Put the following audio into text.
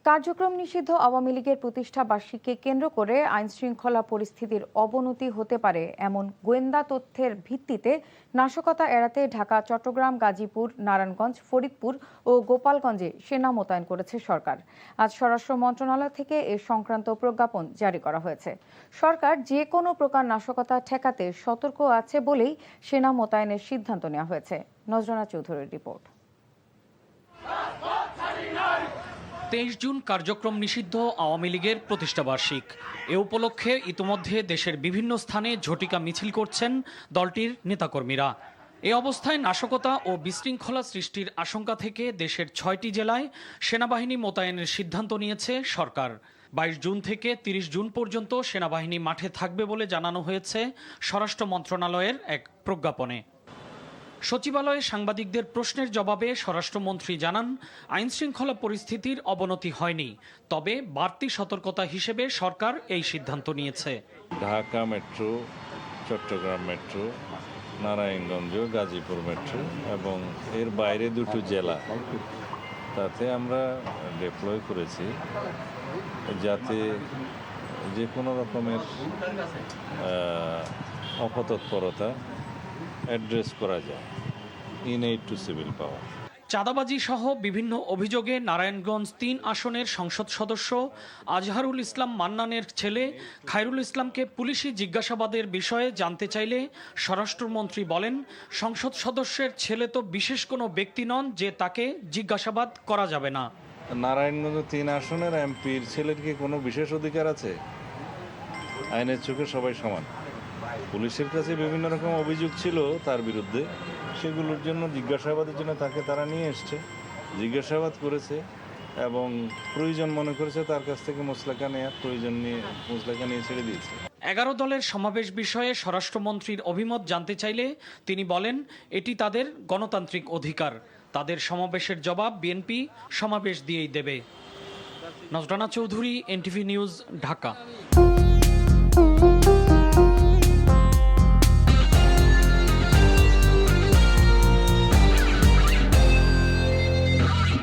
কার্যক্রম নিষিদ্ধ আওয়ামী লীগের প্রতিষ্ঠা বার্ষিকীকে কেন্দ্র করে আইনশৃঙ্খলা পরিস্থিতির অবনতি হতে পারে এমন গোয়েন্দা তথ্যের ভিত্তিতে নাশকতা এড়াতে ঢাকা, চট্টগ্রাম, গাজীপুর, নারায়ণগঞ্জ, ফরিদপুর ও গোপালগঞ্জে সেনা মোতায়েন করেছে সরকার। আজ স্বরাষ্ট্র মন্ত্রণালয় থেকে এ সংক্রান্ত প্রজ্ঞাপন জারি করা হয়েছে। সরকার যে কোনো প্রকার নাশকতা ঠেকাতে সতর্ক আছে বলেই সেনা মোতায়েনের সিদ্ধান্ত নেওয়া হয়েছে। নজরানা চৌধুরীর রিপোর্ট। 23 জুন কার্যক্রম নিষিদ্ধ আওয়ামী লীগের প্রতিষ্ঠাবার্ষিক। এ উপলক্ষে ইতোমধ্যে দেশের বিভিন্ন স্থানে ঝটিকা মিছিল করছেন দলটির নেতাকর্মীরা। এ অবস্থায় নাশকতা ও বিশৃঙ্খলা সৃষ্টির আশঙ্কা থেকে দেশের 6টি জেলায় সেনাবাহিনী মোতায়েনের সিদ্ধান্ত নিয়েছে সরকার। 22 জুন থেকে 30 জুন পর্যন্ত সেনাবাহিনী মাঠে থাকবে বলে জানানো হয়েছে স্বরাষ্ট্র মন্ত্রণালয়ের এক প্রজ্ঞাপনে। সচিবালয়ে সাংবাদিকদের প্রশ্নের জবাবে স্বরাষ্ট্রমন্ত্রী জানান, আইনশৃঙ্খলা পরিস্থিতির অবনতি হয়নি, তবে বাড়তি সতর্কতা হিসেবে সরকার এই সিদ্ধান্ত নিয়েছে। Dhaka metro, Chittagong metro, Narayanganj, Gazipur metro এবং এর বাইরে 2টি জেলা, তাতে আমরা ডিপ্লয় করেছি যাতে যে কোনো রকমের অপতৎপরতা অ্যাড্রেস করা যায় ইন এইড টু সিভিল পাওয়ার। চাঁদাবাজি সহ বিভিন্ন অভিযোগে নারায়ণগঞ্জ 3 আসনের সংসদ সদস্য আজহারুল ইসলাম মান্নানের ছেলে খায়রুল ইসলামকে পুলিশি জিজ্ঞাসাবাদের বিষয়ে জানতে চাইলে স্বরাষ্ট্রমন্ত্রী বলেন, সংসদ সদস্যের ছেলে তো বিশেষ কোনো ব্যক্তি নন যে তাকে জিজ্ঞাসাবাদ করা যাবে না। নারায়ণগঞ্জ 3 আসনের এমপির ছেলের কি কোনো বিশেষ অধিকার আছে? আইনের চোখে সবাই সমান। পুলিশের কাছে বিভিন্ন রকম অভিযোগ ছিল তার বিরুদ্ধে, সেগুলোর জন্য জিজ্ঞাসাবাদের জন্য তাকে তারা নিয়ে এসছে, জিজ্ঞাসাবাদ করেছে এবং প্রয়োজন মনে করেছে তার কাছ থেকে মোসলেকা নেওয়ার প্রয়োজন নিয়ে মোসলেকা নিয়ে ছেড়ে দিয়েছে। 11 দলের সমাবেশ বিষয়ে স্বরাষ্ট্রমন্ত্রীর অভিমত জানতে চাইলে তিনি বলেন, এটি তাদের গণতান্ত্রিক অধিকার, তাদের সমাবেশের জবাব বিএনপি সমাবেশ দিয়েই দেবে। নজরানা চৌধুরী, এনটিভি নিউজ, ঢাকা।